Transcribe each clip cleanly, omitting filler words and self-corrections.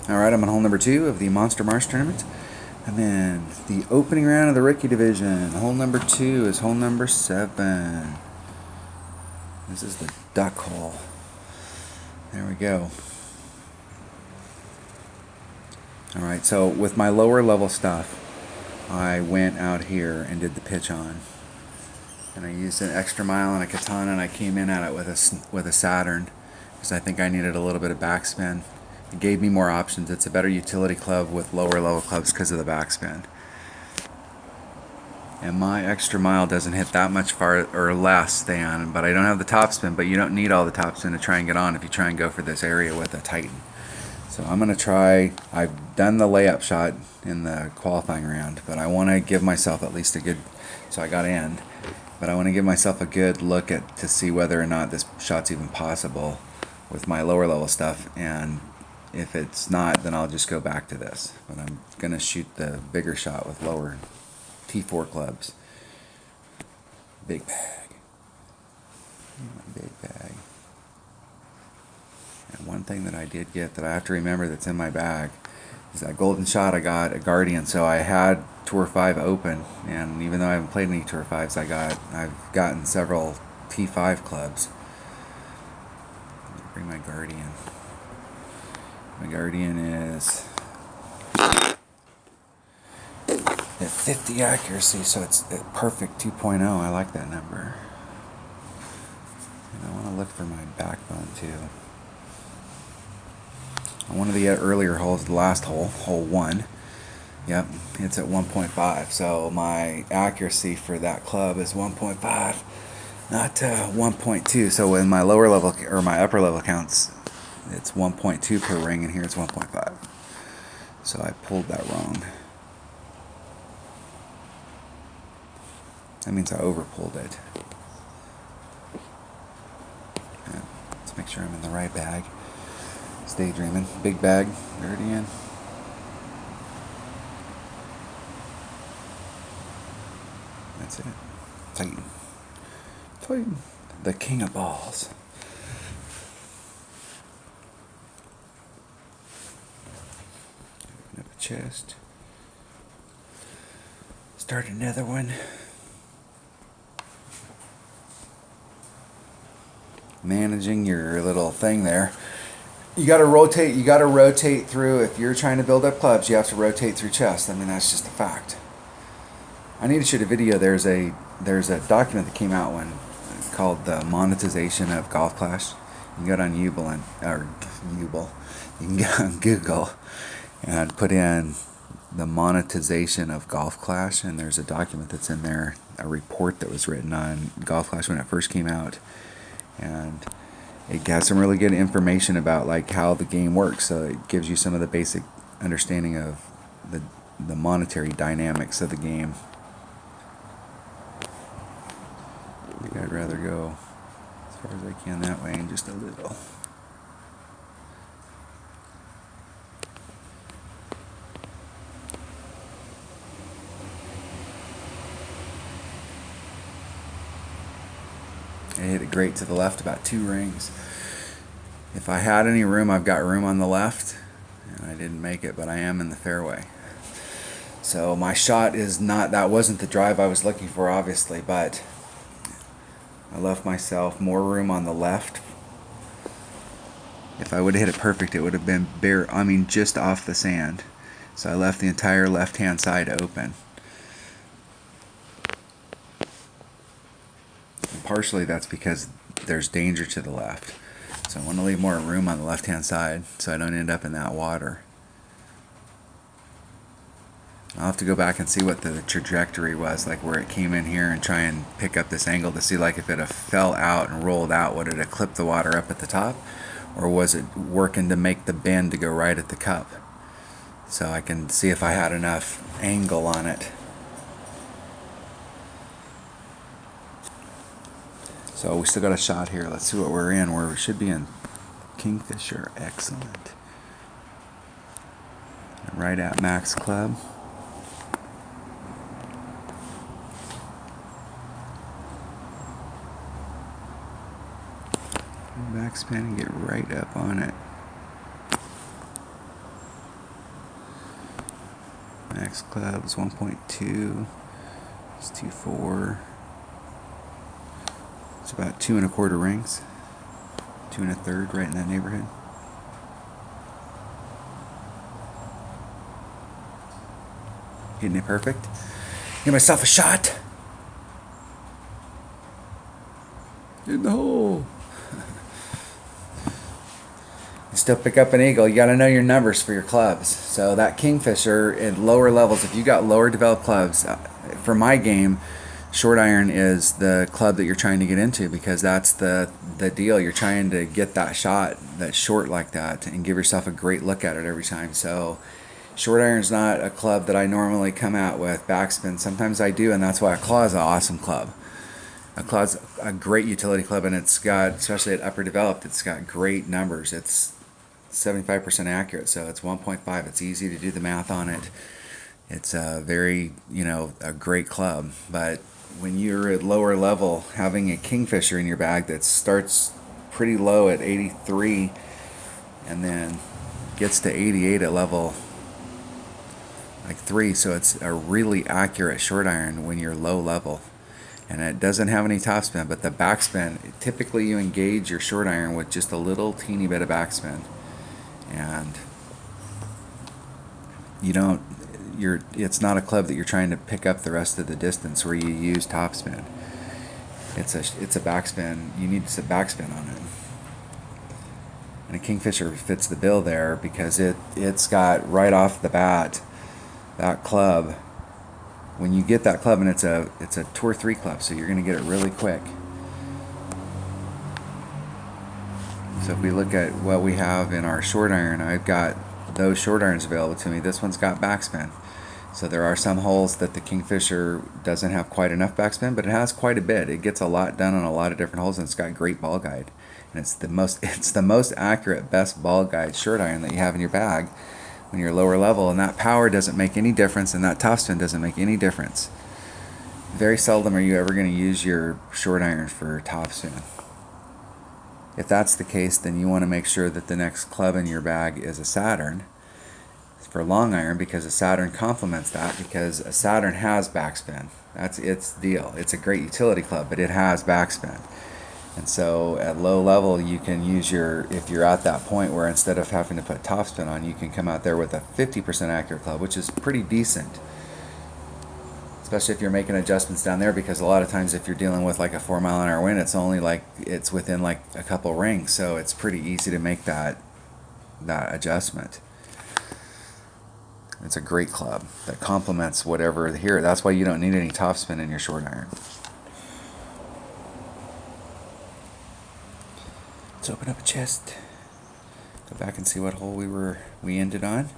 Alright, I'm on hole number 2 of the Monster Marsh tournament. I'm in the opening round of the rookie division. Hole number 2 is hole number 7. This is the duck hole. There we go. Alright, so with my lower level stuff, I went out here and did the pitch on. And I used an extra mile and a katana, and I came in at it with a Saturn because I think I needed a little bit of backspin. It gave me more options. It's a better utility club with lower level clubs because of the backspin. And my extra mile doesn't hit that much far or less than, but I don't have the topspin, but you don't need all the topspin to try and get on if you try and go for this area with a Titan. So I'm going to try, I've done the layup shot in the qualifying round, but I want to give myself at least a good, so I got in, but I want to give myself a good look at to see whether or not this shot's even possible with my lower level stuff, and if it's not, then I'll just go back to this. But I'm going to shoot the bigger shot with lower T4 clubs. Big bag. Big bag. And one thing that I did get that I have to remember that's in my bag is that golden shot I got a Guardian. So I had Tour 5 open, and even though I haven't played any Tour 5s, I've gotten several T5 clubs. Bring my Guardian. My Guardian is at 50 accuracy, so it's at perfect 2.0. I like that number. And I want to look for my backbone too. On one of the earlier holes, the last hole, hole 1, yep, it's at 1.5. So my accuracy for that club is 1.5, not 1.2. So in my lower level or my upper level counts, it's 1.2 per ring, and here it's 1.5. So I pulled that wrong. That means I overpulled it. Yeah, let's make sure I'm in the right bag. Stay dreaming. Big bag, Guardian. That's it. Titan. Titan. The king of balls. Open up a chest. Start another one. Managing your little thing there. You got to rotate through. If you're trying to build up clubs, you have to rotate through chests. I mean, that's just a fact. I need to shoot a video. There's a document that came out called the monetization of Golf Clash. You can go on Ubel You can go on Google and put in the monetization of Golf Clash, and there's a document that's in there, a report that was written on Golf Clash when it first came out. And it has some really good information about like how the game works. So it gives you some of the basic understanding of the monetary dynamics of the game. I think I'd rather go as far as I can that way and just a little. I hit it great to the left, about 2 rings. If I had any room, I've got room on the left, and I didn't make it, but I am in the fairway. So my shot is not, that wasn't the drive I was looking for, obviously, but I left myself more room on the left. If I would have hit it perfect, it would have been just off the sand. So I left the entire left-hand side open. Partially that's because there's danger to the left, so I want to leave more room on the left hand side so I don't end up in that water. I'll have to go back and see what the trajectory was, like where it came in here, and try and pick up this angle to see like if it fell out and rolled out, would it have clipped the water up at the top, or was it working to make the bend to go right at the cup, so I can see if I had enough angle on it. So we still got a shot here. Let's see what we're in. We should be in Kingfisher. Excellent. Right at max club. Backspin and get right up on it. Max club is 1.2. It's 2.4. It's about 2.25 rings. 2 1/3, right in that neighborhood. Getting it perfect. Give myself a shot. In the hole. You still pick up an eagle. You got to know your numbers for your clubs. So that kingfisher at lower levels, if you got lower developed clubs, for my game, short iron is the club that you're trying to get into, because that's the deal. You're trying to get that shot that's short like that and give yourself a great look at it every time. So short iron's not a club that I normally come out with backspin. Sometimes I do, and that's why a claw is an awesome club. A claw's a great utility club, and it's got, especially at upper developed, it's got great numbers. It's 75% accurate, so it's 1.5. It's easy to do the math on it. It's a very, a great club. But when you're at lower level, having a kingfisher in your bag that starts pretty low at 83 and then gets to 88 at level like 3, so it's a really accurate short iron when you're low level. And it doesn't have any topspin, but the backspin, typically you engage your short iron with just a little teeny bit of backspin. And it's not a club that you're trying to pick up the rest of the distance where you use topspin. It's a backspin. You need to backspin on it. And a kingfisher fits the bill there because it's got right off the bat that club. When you get that club, and it's a Tour 3 club, so you're going to get it really quick. So if we look at what we have in our short iron, I've got those short irons available to me. This one's got backspin. So there are some holes that the kingfisher doesn't have quite enough backspin, but it has quite a bit. It gets a lot done on a lot of different holes, and it's got great ball guide. And it's the most accurate, best ball guide short iron that you have in your bag when you're lower level, and that power doesn't make any difference, and that topspin doesn't make any difference. Very seldom are you ever going to use your short iron for topspin. If that's the case, then you want to make sure that the next club in your bag is a Saturn for long iron, because a Saturn complements that, because a Saturn has backspin. That's its deal. It's a great utility club, but it has backspin. And so at low level, you can use if you're at that point where instead of having to put topspin on, you can come out there with a 50% accurate club, which is pretty decent. Especially if you're making adjustments down there, because a lot of times if you're dealing with like a 4-mile-an-hour wind, it's within like a couple rings, so it's pretty easy to make that adjustment. It's a great club that complements whatever here. That's why you don't need any topspin in your short iron. Let's open up a chest. Go back and see what hole we ended on.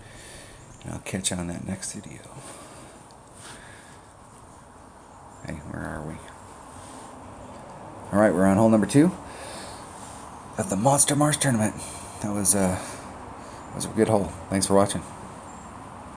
And I'll catch you on that next video. Hey, where are we? Alright, we're on hole number 2 at the Monster Marsh tournament. That was a good hole. Thanks for watching.